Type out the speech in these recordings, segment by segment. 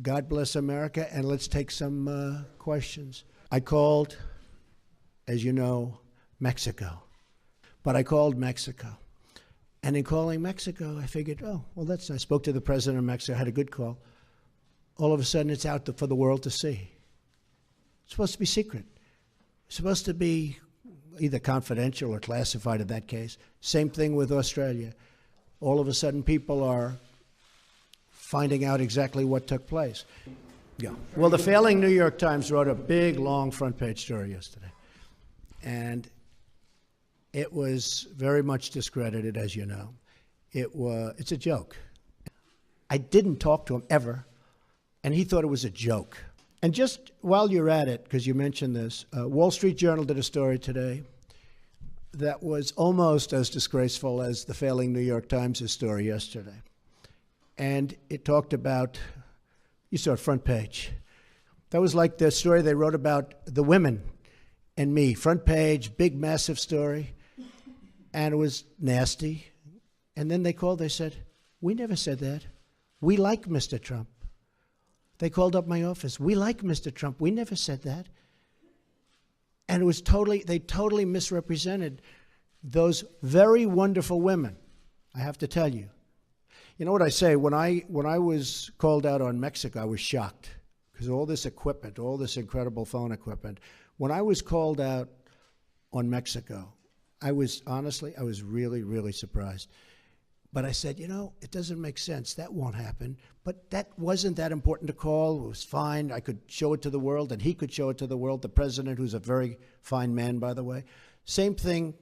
God bless America, and let's take some questions. I called, as you know, Mexico. But I called Mexico. And in calling Mexico, I figured, oh, well, that's nice. I spoke to the president of Mexico, had a good call. All of a sudden, it's out for the world to see. It's supposed to be secret. It's supposed to be either confidential or classified in that case. Same thing with Australia. All of a sudden, people are finding out exactly what took place. Yeah. Well, the failing New York Times wrote a big, long front-page story yesterday. And it was very much discredited, as you know. It's a joke. I didn't talk to him ever, and he thought it was a joke. And just while you're at it, because you mentioned this, Wall Street Journal did a story today that was almost as disgraceful as the failing New York Times' story yesterday. And it talked about, you saw it front page. That was like the story they wrote about the women and me. Front page, big, massive story. And it was nasty. And then they called, they said, we never said that. We like Mr. Trump. They called up my office. We like Mr. Trump. We never said that. And it was they totally misrepresented those very wonderful women, I have to tell you. You know what I say, when I was called out on Mexico, I was shocked because all this equipment, all this incredible phone equipment. When I was called out on Mexico, I was really, really surprised. But I said, you know, it doesn't make sense. That won't happen. But that wasn't that important to call. It was fine. I could show it to the world, and he could show it to the world. The president, who's a very fine man, by the way. Same thing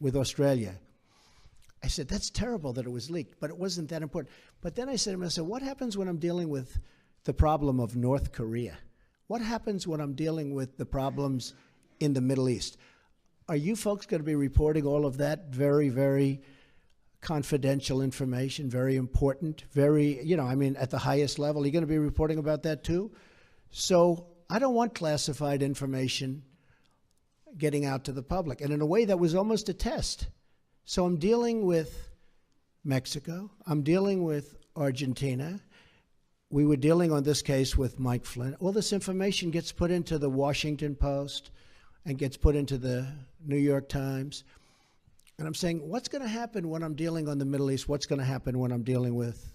with Australia. I said, that's terrible that it was leaked, but it wasn't that important. But then I said to myself, what happens when I'm dealing with the problem of North Korea? What happens when I'm dealing with the problems in the Middle East? Are you folks going to be reporting all of that very, very confidential information, very important, very, at the highest level? Are you going to be reporting about that too? So I don't want classified information getting out to the public. And in a way, that was almost a test. So I'm dealing with Mexico. I'm dealing with Argentina. We were dealing on this case with Mike Flynn. All this information gets put into the Washington Post and gets put into the New York Times. And I'm saying, what's going to happen when I'm dealing on the Middle East? What's going to happen when I'm dealing with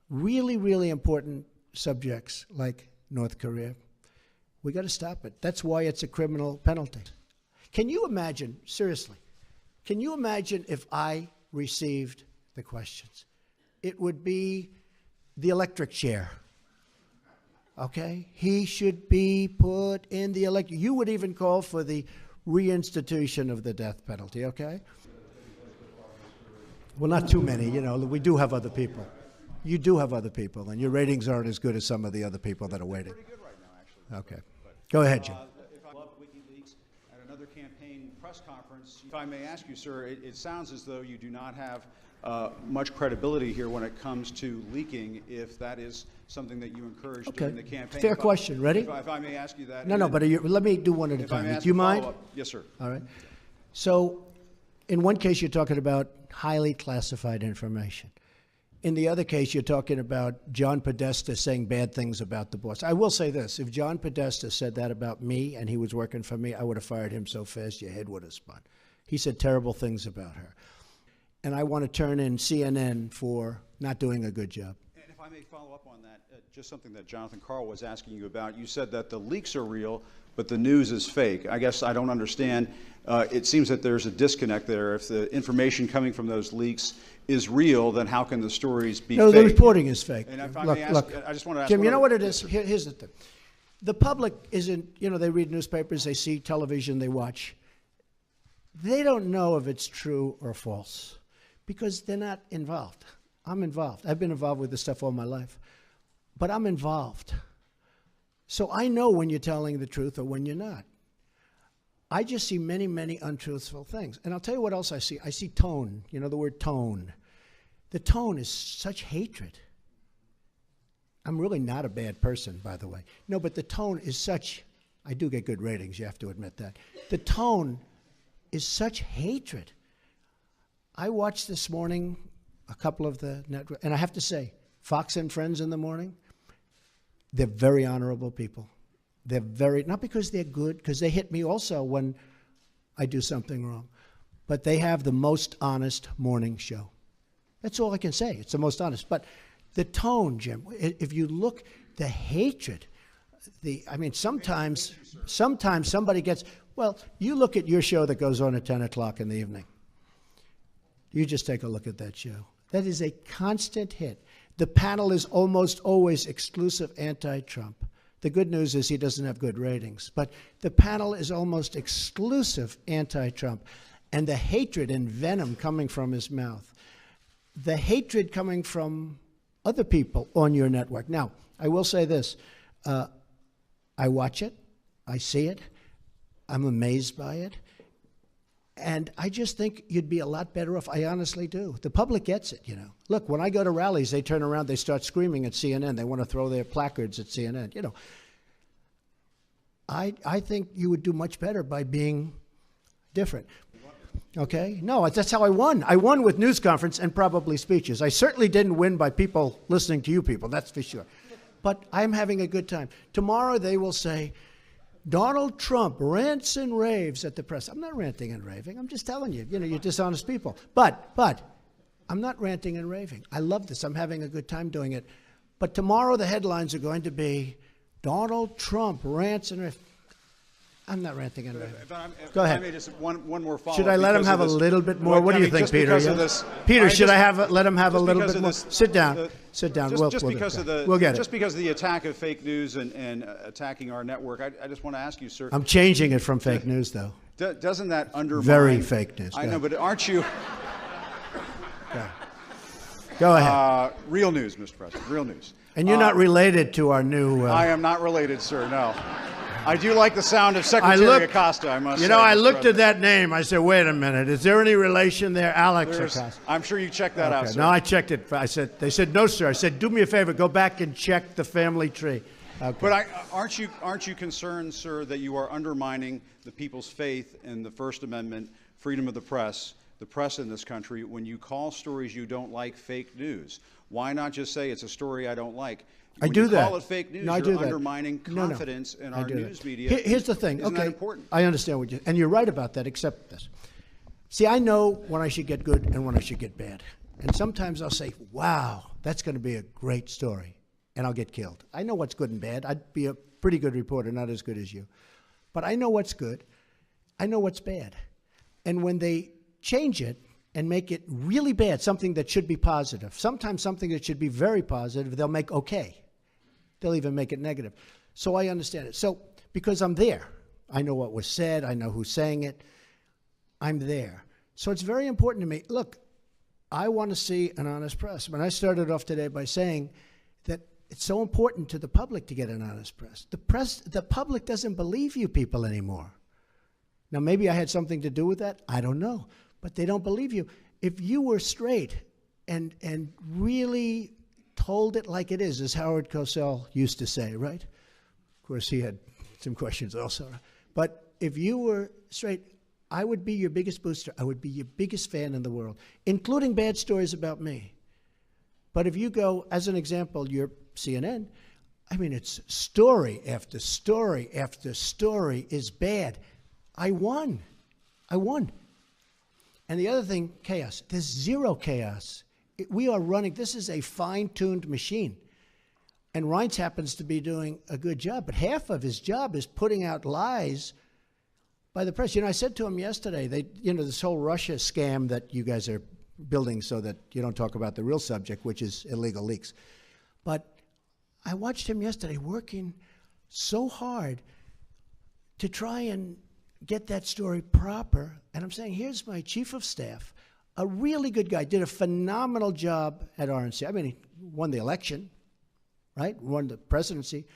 really, really important subjects like North Korea? We got to stop it. That's why it's a criminal penalty. Can you imagine, seriously, can you imagine if I received the questions? It would be the electric chair. Okay? He should be put in the electric. You would even call for the reinstitution of the death penalty, okay? Well, not too many, we do have other people. You do have other people, and your ratings aren't as good as some of the other people that are waiting. Pretty good right now, actually. Okay. Go ahead, Jim. If I love WikiLeaks at another campaign press conference, if I may ask you, sir, it sounds as though you do not have much credibility here when it comes to leaking, if that is something that you encourage during the campaign. Fair question. Ready? If I may ask you that. No, but let me do one at a time. Do you mind? Yes, sir. All right. So in one case, you're talking about highly classified information. In the other case, you're talking about John Podesta saying bad things about the boss. I will say this. If John Podesta said that about me and he was working for me, I would have fired him so fast your head would have spun. He said terrible things about her. And I want to turn in CNN for not doing a good job. And if I may follow up on that, just something that Jonathan Karl was asking you about. You said that the leaks are real, but the news is fake. I guess I don't understand. It seems that there's a disconnect there. If the information coming from those leaks is real, then how can the stories be fake? No, the reporting is fake. And if I may ask, look, I just want to ask Jim, you know what it is? Here's the thing. The public isn't, they read newspapers, they see television, they watch. They don't know if it's true or false because they're not involved. I'm involved. I've been involved with this stuff all my life. But I'm involved. So I know when you're telling the truth or when you're not. I just see many, many untruthful things. And I'll tell you what else I see. I see tone. You know the word tone. The tone is such hatred. I'm really not a bad person, by the way. No, but the tone is such, I do get good ratings, you have to admit that. The tone is such hatred. I watched this morning a couple of the network, and I have to say, Fox and Friends in the morning, They're very honorable people. They're very, not because they're good, because they hit me also when I do something wrong, but they have the most honest morning show. That's all I can say. It's the most honest. But the tone, Jim, if you look, the hatred, I mean, sometimes somebody gets, well, you look at your show that goes on at 10 o'clock in the evening. You just take a look at that show. That is a constant hit. The panel is almost always exclusive anti-Trump. The good news is he doesn't have good ratings. But the panel is almost exclusive anti-Trump. And the hatred and venom coming from his mouth, the hatred coming from other people on your network. Now, I will say this. I watch it. I see it. I'm amazed by it. And I just think you'd be a lot better off. I honestly do. The public gets it, you know. Look, when I go to rallies, they turn around, they start screaming at CNN. They want to throw their placards at CNN. You know, I think you would do much better by being different. Okay? No, that's how I won. I won with news conference and probably speeches. I certainly didn't win by people listening to you people, that's for sure. But I'm having a good time. Tomorrow they will say, Donald Trump rants and raves at the press. I'm not ranting and raving. I'm just telling you, you know, you're dishonest people. But I'm not ranting and raving. I love this. I'm having a good time doing it. But tomorrow the headlines are going to be Donald Trump rants and raves. I'm not ranting and raving. Go ahead. Just one more follow-up. Should I let him have a little bit more? What do you think, Peter? Peter, should I let him have a little bit more? Sit down. Sit down. We'll get it. Just because of the attack of fake news and attacking our network, I just want to ask you, sir. I'm changing it from fake news, though. Doesn't that undermine? Very fake news. I know, but aren't you? Go ahead. Real news, Mr. President. Real news. And you're not related to our new. I am not related, sir. No. I do like the sound of Secretary Acosta, I must say. You know, I looked at that name. I said, wait a minute. Is there any relation there? Alex Acosta. I'm sure you checked that out, sir. No, I checked it. They said, no, sir. I said, do me a favor. Go back and check the family tree. Okay. But aren't you concerned, sir, that you are undermining the people's faith in the First Amendment, freedom of the press in this country, when you call stories you don't like fake news? Why not just say it's a story I don't like? I do that. When you call it fake news, you're undermining confidence in our news media. Here's the thing. Isn't that important? I understand what and you're right about that, except this. See, I know when I should get good and when I should get bad. And sometimes I'll say, wow, that's going to be a great story, and I'll get killed. I know what's good and bad. I'd be a pretty good reporter, not as good as you. But I know what's good. I know what's bad. And when they change it and make it really bad, something that should be positive, sometimes something that should be very positive, they'll make okay. They'll even make it negative. So I understand it. So because I'm there, I know what was said, I know who's saying it, I'm there. So it's very important to me. Look, I want to see an honest press. When I started off today by saying that it's so important to the public to get an honest press. The public doesn't believe you people anymore. Now, maybe I had something to do with that. I don't know. But they don't believe you. If you were straight and really told it like it is, as Howard Cosell used to say, right? Of course, he had some questions also. But if you were straight, I would be your biggest booster. I would be your biggest fan in the world, including bad stories about me. But if you go, as an example, you're CNN, I mean, it's story after story after story is bad. I won. And the other thing, chaos. There's zero chaos. We are running, this is a fine-tuned machine. And Reince happens to be doing a good job, but half of his job is putting out lies by the press. You know, I said to him yesterday, this whole Russia scam that you guys are building so that you don't talk about the real subject, which is illegal leaks. But I watched him yesterday working so hard to try and get that story proper. And I'm saying, here's my chief of staff, a really good guy, did a phenomenal job at RNC. I mean, he won the election, right? Won the presidency.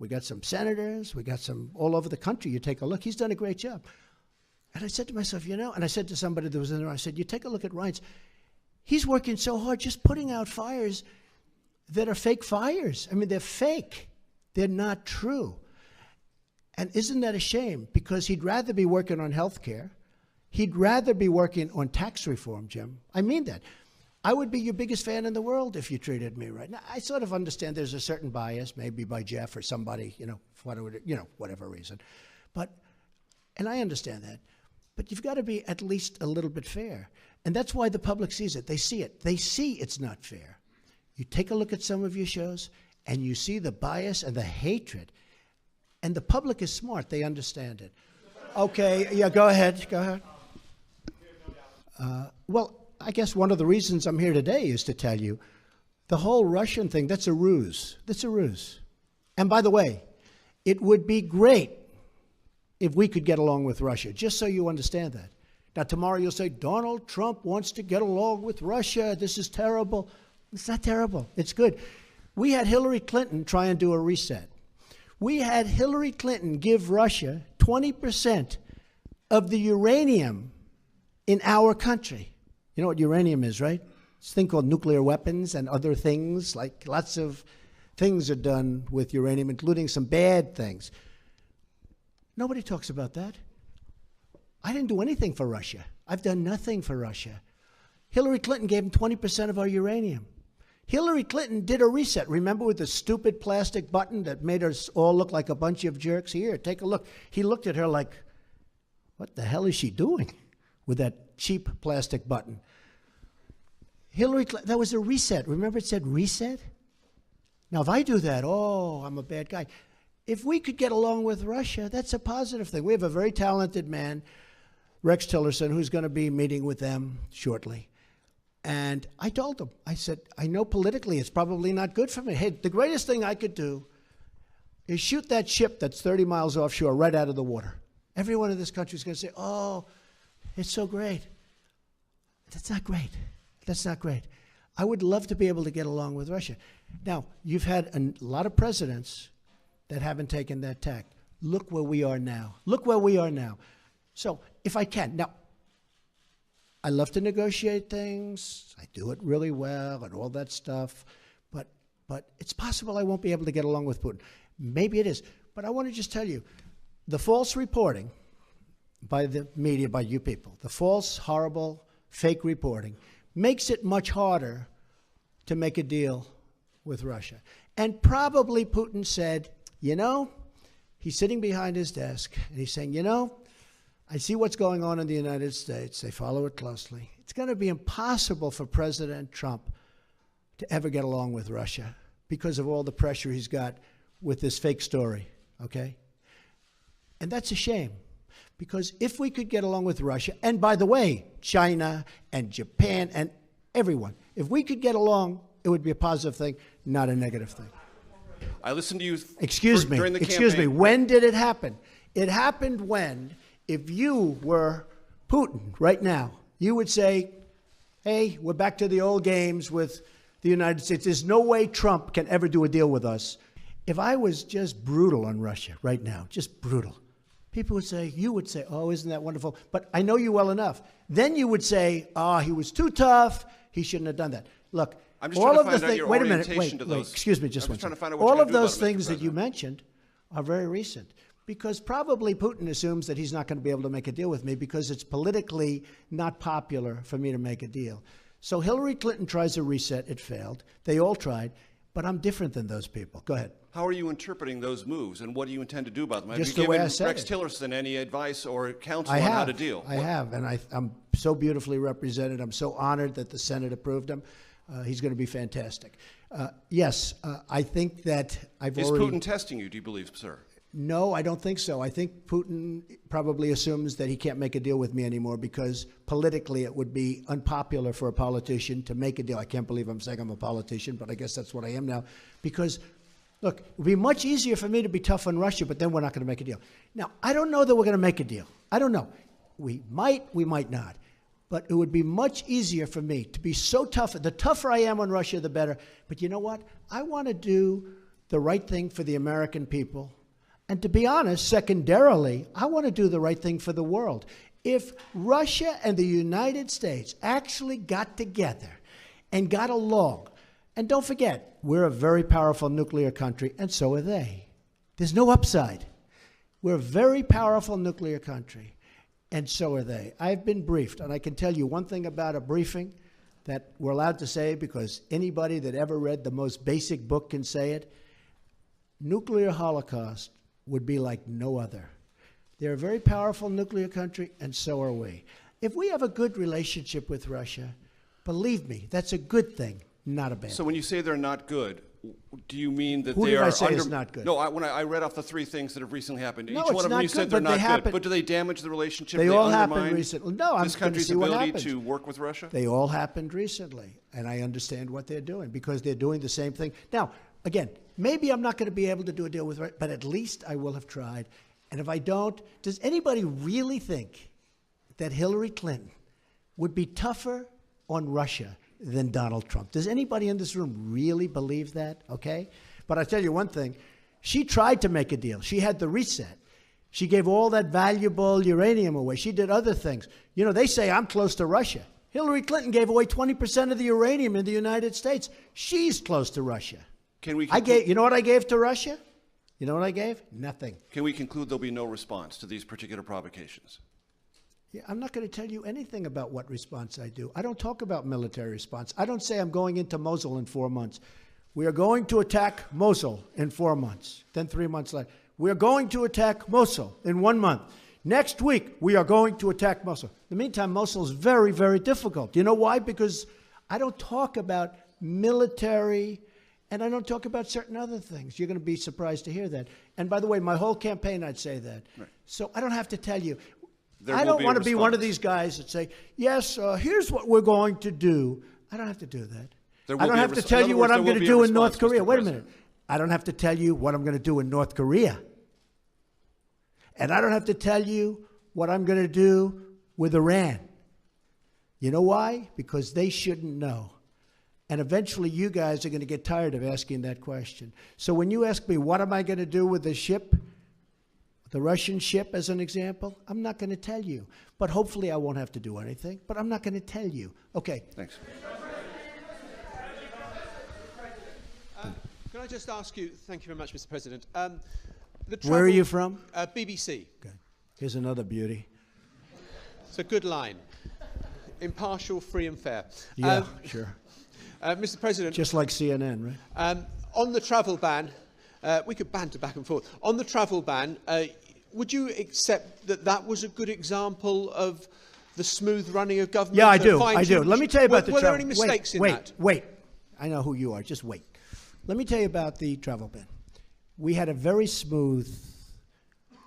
We got some senators. We got some all over the country. You take a look. He's done a great job. And I said to myself, and I said to somebody that was in there, I said, you take a look at Reince. He's working so hard just putting out fires that are fake fires. I mean, they're fake. They're not true. And isn't that a shame? Because he'd rather be working on health care. He'd rather be working on tax reform, Jim. I mean that. I would be your biggest fan in the world if you treated me right. Now, I sort of understand there's a certain bias, maybe by Jeff or somebody, for whatever reason. And I understand that. But you've got to be at least a little bit fair. And that's why the public sees it. They see it. They see it's not fair. You take a look at some of your shows, and you see the bias and the hatred. And the public is smart. They understand it. Okay, yeah, go ahead. Go ahead. Well, I guess one of the reasons I'm here today is to tell you the whole Russian thing, that's a ruse. That's a ruse. And by the way, it would be great if we could get along with Russia, just so you understand that. Now, tomorrow you'll say, Donald Trump wants to get along with Russia. This is terrible. It's not terrible. It's good. We had Hillary Clinton try and do a reset. We had Hillary Clinton give Russia 20% of the uranium in our country. You know what uranium is, right? It's a thing called nuclear weapons and other things. Like lots of things are done with uranium, including some bad things. Nobody talks about that. I didn't do anything for Russia. I've done nothing for Russia. Hillary Clinton gave them 20% of our uranium. Hillary Clinton did a reset. Remember with the stupid plastic button that made us all look like a bunch of jerks? Here, take a look. He looked at her like, what the hell is she doing with that cheap plastic button? Hillary Clinton, that was a reset. Remember it said reset? Now, if I do that, oh, I'm a bad guy. If we could get along with Russia, that's a positive thing. We have a very talented man, Rex Tillerson, who's going to be meeting with them shortly. And I told him, I said, I know politically it's probably not good for me. Hey, the greatest thing I could do is shoot that ship that's 30 miles offshore right out of the water. Everyone in this country is going to say, oh, it's so great. That's not great. That's not great. I would love to be able to get along with Russia. Now, you've had a lot of presidents that haven't taken that tack. Look where we are now. Look where we are now. So if I can. Now, I love to negotiate things. I do it really well and all that stuff. But it's possible I won't be able to get along with Putin. Maybe it is. But I want to just tell you, the false reporting by the media, by you people, the false, horrible, fake reporting makes it much harder to make a deal with Russia. And probably Putin said, he's sitting behind his desk and he's saying, I see what's going on in the United States. They follow it closely. It's going to be impossible for President Trump to ever get along with Russia because of all the pressure he's got with this fake story, okay? And that's a shame, because if we could get along with Russia, and by the way, China and Japan and everyone, if we could get along, it would be a positive thing, not a negative thing. I listened to you during the campaign. When did it happen? It happened when, if you were Putin right now, you would say, hey, we're back to the old games with the United States. There's no way Trump can ever do a deal with us. If I was just brutal on Russia right now, just brutal, people would say, you would say, oh, isn't that wonderful? But I know you well enough. Then you would say, oh, he was too tough. He shouldn't have done that. Look, I'm just all of the things. Wait a minute. Wait. Excuse me, just one second. All of those things that you mentioned are very recent, because probably Putin assumes that he's not going to be able to make a deal with me because it's politically not popular for me to make a deal. So Hillary Clinton tries a reset. It failed. They all tried. But I'm different than those people. Go ahead. How are you interpreting those moves, and what do you intend to do about them? Just have you the way given I said Rex it. Tillerson any advice or counsel on how to deal? I have, and I'm so beautifully represented. I'm so honored that the Senate approved him. He's going to be fantastic. Yes, I think that I've already... Is Putin testing you, do you believe, sir? No, I don't think so. I think Putin probably assumes that he can't make a deal with me anymore because politically it would be unpopular for a politician to make a deal. I can't believe I'm saying I'm a politician, but I guess that's what I am now. Because, look, it would be much easier for me to be tough on Russia, but then we're not going to make a deal. Now, I don't know that we're going to make a deal. I don't know. We might not. But it would be much easier for me to be so tough. The tougher I am on Russia, the better. But you know what? I want to do the right thing for the American people. And to be honest, secondarily, I want to do the right thing for the world. If Russia and the United States actually got together and got along, and don't forget, we're a very powerful nuclear country, and so are they. There's no upside. We're a very powerful nuclear country, and so are they. I've been briefed, and I can tell you one thing about a briefing that we're allowed to say because anybody that ever read the most basic book can say it. Nuclear holocaust would be like no other. They're a very powerful nuclear country, and so are we. If we have a good relationship with Russia, believe me, that's a good thing, not a bad thing. So when you say they're not good, do you mean that Who they did are I say under... is not good? No, when I read off the 3 things that have recently happened. No, Each it's one of them not you said good, they're but they not happen. good. But do they damage the relationship? They all happened undermine recently. No, I'm this going to country's see what ability happens. to work with Russia? They all happened recently, and I understand what they're doing because they're doing the same thing. Now, again, maybe I'm not going to be able to do a deal with Russia, but at least I will have tried. And if I don't, does anybody really think that Hillary Clinton would be tougher on Russia than Donald Trump? Does anybody in this room really believe that? Okay? But I tell you one thing, she tried to make a deal. She had the reset. She gave all that valuable uranium away. She did other things. You know, they say I'm close to Russia. Hillary Clinton gave away 20% of the uranium in the United States. She's close to Russia. Can we you know what I gave to Russia? You know what I gave? Nothing. Can we conclude there'll be no response to these particular provocations? Yeah, I'm not going to tell you anything about what response I do. I don't talk about military response. I don't say I'm going into Mosul in 4 months. We are going to attack Mosul in 4 months. Then 3 months later, we are going to attack Mosul in 1 month. Next week, we are going to attack Mosul. In the meantime, Mosul is very, very difficult. You know why? Because I don't talk about military, and I don't talk about certain other things. You're going to be surprised to hear that. And by the way, my whole campaign, I'd say that. Right. So I don't have to tell you. I don't want to be one of these guys that say, yes, here's what we're going to do. I don't have to do that. I don't have to tell you what I'm going to do in North Korea. Wait a minute. I don't have to tell you what I'm going to do in North Korea. And I don't have to tell you what I'm going to do with Iran. You know why? Because they shouldn't know. And eventually you guys are going to get tired of asking that question. So when you ask me, what am I going to do with the ship, the Russian ship as an example, I'm not going to tell you. But hopefully I won't have to do anything. But I'm not going to tell you. Okay. Thanks. Can I just ask you, thank you very much, Mr. President. Where are you from? BBC. Okay. Here's another beauty. It's a good line. Impartial, free and fair. Yeah, sure. Mr. President. Just like CNN, right? On the travel ban, we could banter back and forth. On the travel ban, would you accept that that was a good example of the smooth running of government? Yeah, I do. I do. Let me tell you about the travel. Were there any mistakes in that? Wait. I know who you are. Just wait. Let me tell you about the travel ban. We had a very smooth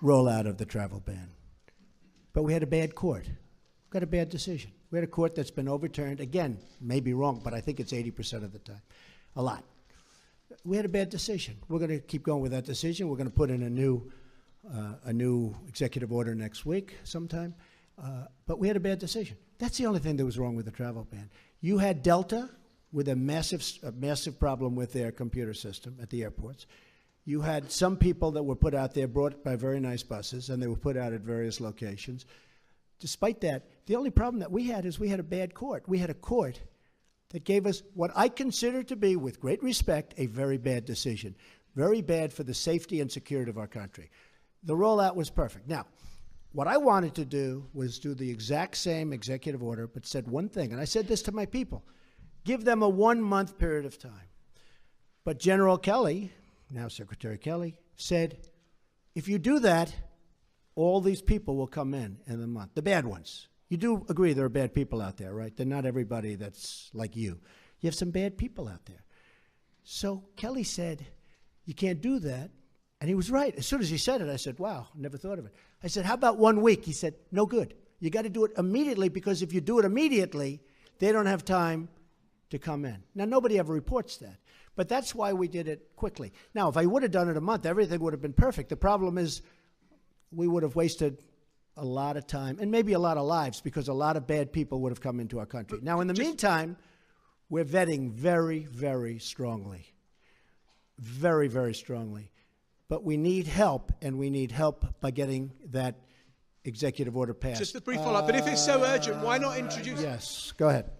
rollout of the travel ban, but we had a bad court. We got a bad decision. We had a court that's been overturned. Again, may be wrong, but I think it's 80% of the time. A lot. We had a bad decision. We're going to keep going with that decision. We're going to put in a new executive order next week sometime. But we had a bad decision. That's the only thing that was wrong with the travel ban. You had Delta with a massive problem with their computer system at the airports. You had some people that were put out there, brought by very nice buses, and they were put out at various locations. Despite that, the only problem that we had is we had a bad court. We had a court that gave us what I consider to be, with great respect, a very bad decision. Very bad for the safety and security of our country. The rollout was perfect. Now, what I wanted to do was do the exact same executive order, but said one thing, and I said this to my people: give them a 1-month period of time. But General Kelly, now Secretary Kelly, said, if you do that, all these people will come in the month, the bad ones. You do agree there are bad people out there, right? They're not everybody that's like you. You have some bad people out there. So Kelly said, you can't do that. And he was right. As soon as he said it, I said, wow, never thought of it. I said, how about 1 week? He said, no good. You got to do it immediately, because if you do it immediately, they don't have time to come in. Now, nobody ever reports that. But that's why we did it quickly. Now, if I would have done it a month, everything would have been perfect. The problem is we would have wasted a lot of time and maybe a lot of lives, because a lot of bad people would have come into our country. Now, in the meantime, we're vetting very, very strongly. Very, very strongly. But we need help, and we need help by getting that executive order passed. Just a brief follow-up. But if it's so urgent, why not introduce... Yes, go ahead.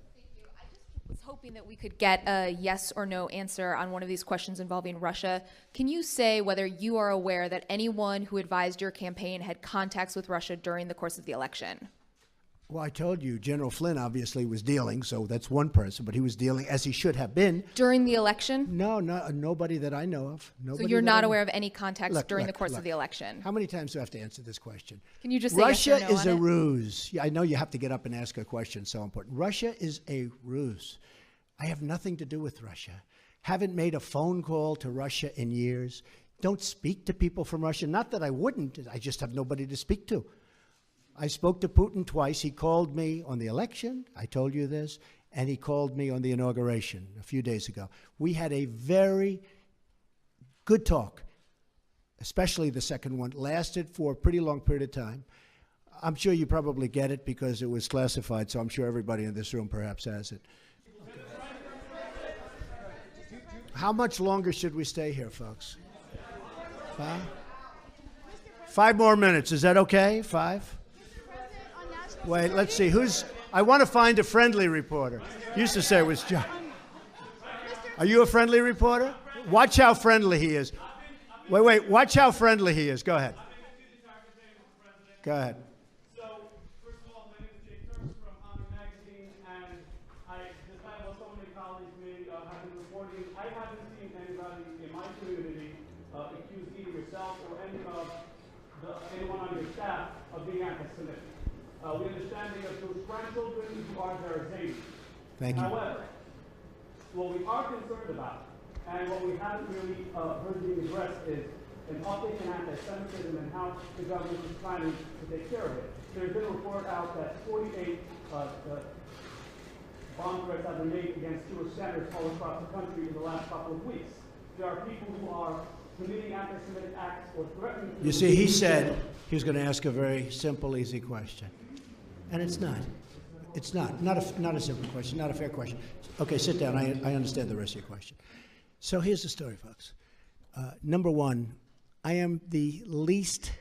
I was hoping that we could get a yes or no answer on one of these questions involving Russia. Can you say whether you are aware that anyone who advised your campaign had contacts with Russia during the course of the election? Well, I told you, General Flynn obviously was dealing, so that's one person, but he was dealing as he should have been. During the election? No, nobody that I know of. So you're not aware of any contacts during the course of the election? How many times do I have to answer this question? Can you just say Russia yes or no is on a it? ruse. Yeah, I know you have to get up and ask a question, so important. Russia is a ruse. I have nothing to do with Russia. Haven't made a phone call to Russia in years. Don't speak to people from Russia. Not that I wouldn't. I just have nobody to speak to. I spoke to Putin twice. He called me on the election. I told you this. And he called me on the inauguration a few days ago. We had a very good talk, especially the second one. Lasted for a pretty long period of time. I'm sure you probably get it because it was classified, so I'm sure everybody in this room perhaps has it. How much longer should we stay here, folks? 5 more minutes. Is that okay? 5? Wait, let's see. I want to find a friendly reporter. Used to say it was John. Are you a friendly reporter? Watch how friendly he is. Wait. Watch how friendly he is. Go ahead. Go ahead. So, first of all, my name is Jay Turks from Omni Magazine, and despite what so many colleagues may have been reporting, I haven't seen anybody in my community accuse either yourself or anyone on your staff of being anti-Semitic. We understand that you have those grandchildren who are their Zaydi. Thank you. However, what we are concerned about, and what we haven't really heard being addressed, is an uptick in anti-Semitism and how the government is planning to take care of it. There's been a report out that 48 bomb threats have been made against Jewish centers all across the country in the last couple of weeks. There are people who are committing anti-Semitic acts or threatening. You see, he said he was going to ask a very simple, easy question. And it's not. It's not. Not a simple question, not a fair question. Okay, sit down. I understand the rest of your question. So here's the story, folks. Number one, I am the least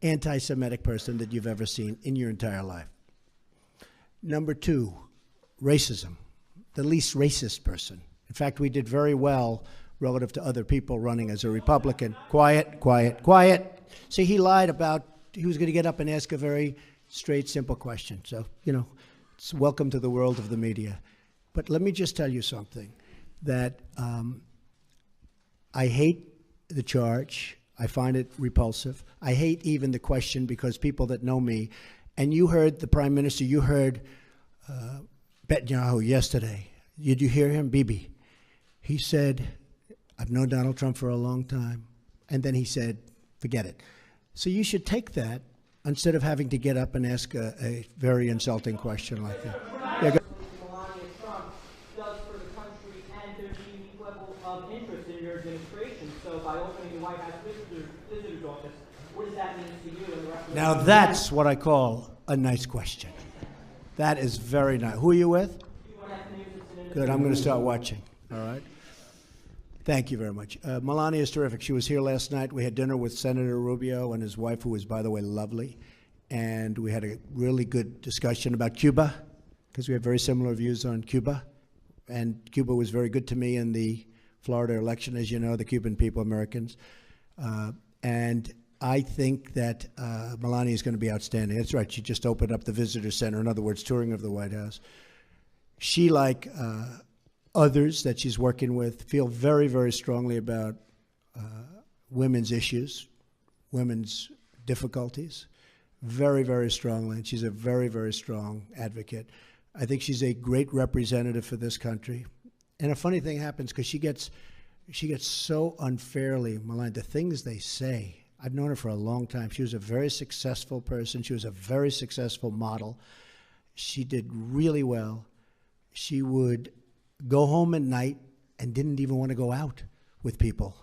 anti-Semitic person that you've ever seen in your entire life. Number two, racism. The least racist person. In fact, we did very well relative to other people running as a Republican. Quiet, quiet, quiet. See, he lied about he was going to get up and ask a very straight, simple question. So, it's welcome to the world of the media. But let me just tell you something, that I hate the charge. I find it repulsive. I hate even the question because people that know me, and you heard the Prime Minister, you heard Netanyahu yesterday. Did you hear him? Bibi. He said, I've known Donald Trump for a long time. And then he said, forget it. So you should take that instead of having to get up and ask a very insulting question like that. Yeah, go. Melania Trump does for the country, and there's a unique level of interest in your administration. So by opening the White House visitor's office, what does that mean to you and the rest of the Now that's what I call a nice question. That is very nice. Who are you with? Good, I'm going to start watching. All right. Thank you very much. Melania is terrific. She was here last night. We had dinner with Senator Rubio and his wife, who is, by the way, lovely. And we had a really good discussion about Cuba, because we have very similar views on Cuba. And Cuba was very good to me in the Florida election, as you know, the Cuban people, Americans. And I think that Melania is going to be outstanding. That's right. She just opened up the visitor center, in other words, touring of the White House. She, like others that she's working with, feel very, very strongly about women's issues, women's difficulties, very, very strongly. And she's a very, very strong advocate. I think she's a great representative for this country. And a funny thing happens because she gets so unfairly maligned. The things they say, I've known her for a long time. She was a very successful person. She was a very successful model. She did really well. She would go home at night and didn't even want to go out with people.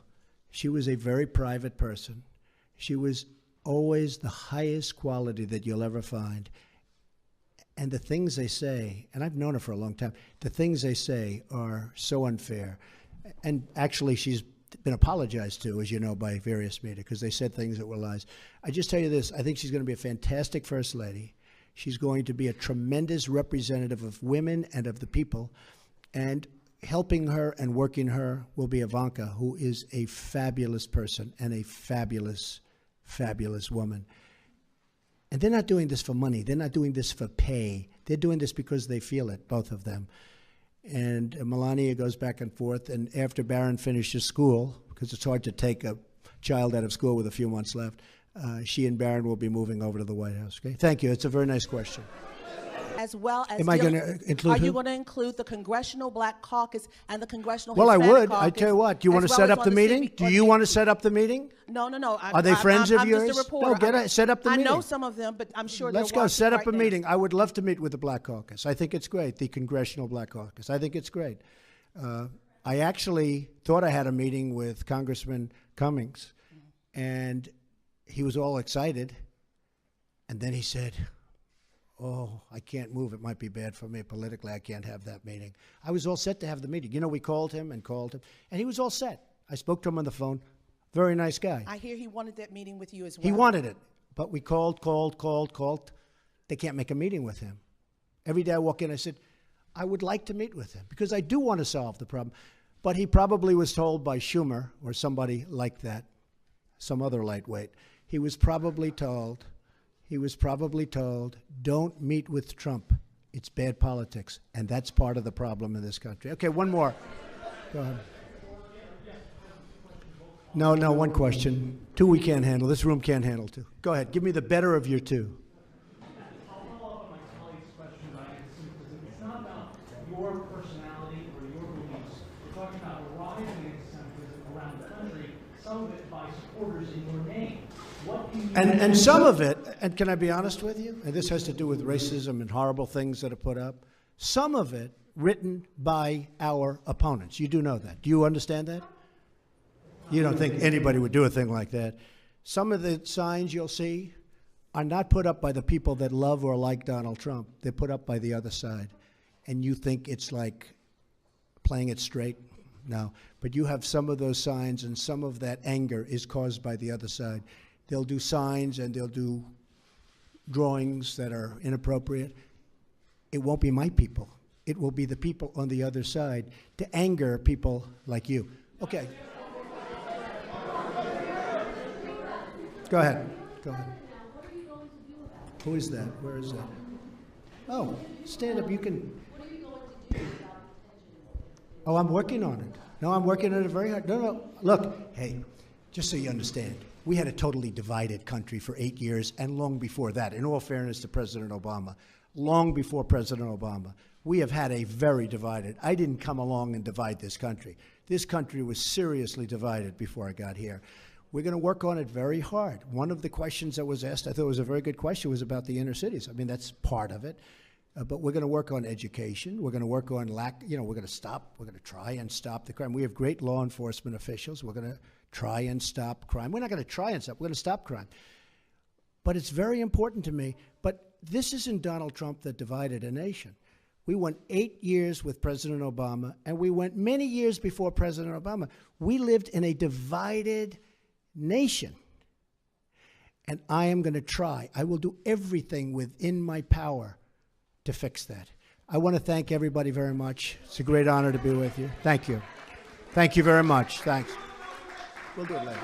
She was a very private person. She was always the highest quality that you'll ever find. And the things they say, and I've known her for a long time, the things they say are so unfair. And actually, she's been apologized to, as you know, by various media, because they said things that were lies. I just tell you this, I think she's going to be a fantastic First Lady. She's going to be a tremendous representative of women and of the people. And helping her and working her will be Ivanka, who is a fabulous person and a fabulous, fabulous woman. And they're not doing this for money. They're not doing this for pay. They're doing this because they feel it, both of them. And Melania goes back and forth. And after Barron finishes school, because it's hard to take a child out of school with a few months left, she and Barron will be moving over to the White House. Okay? Thank you. It's a very nice question. As well as Am I going to include Are you who? going to include the Congressional Black Caucus and the Congressional Well, I Hispanic would. Caucus? I tell you what. Do you want to as set well up as the on meeting? Do on you the- want to set up the meeting? No. Are they friends of I'm yours? Just a reporter. No, set up the I meeting. know some of them, but I'm sure Let's they're go. watching Set up right a now. meeting. I would love to meet with the Black Caucus. I think it's great, the Congressional Black Caucus. I think it's great. I actually thought I had a meeting with Congressman Cummings, and he was all excited. And then he said, oh, I can't move. It might be bad for me politically. I can't have that meeting. I was all set to have the meeting. You know, we called him, and he was all set. I spoke to him on the phone. Very nice guy. I hear he wanted that meeting with you as well. He wanted it, but we called. They can't make a meeting with him. Every day I walk in, I said, I would like to meet with him because I do want to solve the problem. But he probably was told by Schumer or somebody like that, some other lightweight. He was probably told, don't meet with Trump. It's bad politics, and that's part of the problem in this country. Okay, one more. Go ahead. No, one question. Two we can't handle. This room can't handle two. Go ahead. Give me the better of your two. I'll follow up on my colleague's question about anti-Semitism. It's not about your personality or your beliefs. We're talking about a rise in anti-Semitism around the country, some of it by supporters in your name. What can you And some of it, and can I be honest with you? And this has to do with racism and horrible things that are put up. Some of it written by our opponents. You do know that. Do you understand that? You don't think anybody would do a thing like that. Some of the signs you'll see are not put up by the people that love or like Donald Trump. They're put up by the other side. And you think it's like playing it straight? No. But you have some of those signs, and some of that anger is caused by the other side. They'll do signs and they'll do drawings that are inappropriate. It won't be my people. It will be the people on the other side to anger people like you. Okay. Go ahead. Who is that? Where is that? Oh, stand up. You can. Oh, I'm working on it. No, I'm working on it very hard. No. Look, hey, just so you understand, we had a totally divided country for 8 years, and long before that, in all fairness to President Obama, long before President Obama, we have had a very divided. I didn't come along and divide this country. This country was seriously divided before I got here. We're going to work on it very hard. One of the questions that was asked, I thought was a very good question, was about the inner cities. I mean, that's part of it. But we're going to work on education. We're going to work on we're going to try and stop the crime. We have great law enforcement officials. We're going to try and stop crime. We're not going to try and stop. We're going to stop crime. But it's very important to me. But this isn't Donald Trump that divided a nation. We went 8 years with President Obama, and we went many years before President Obama. We lived in a divided nation. And I am going to try. I will do everything within my power to fix that. I want to thank everybody very much. It's a great honor to be with you. Thank you. Thank you very much. Thanks. We'll do it later.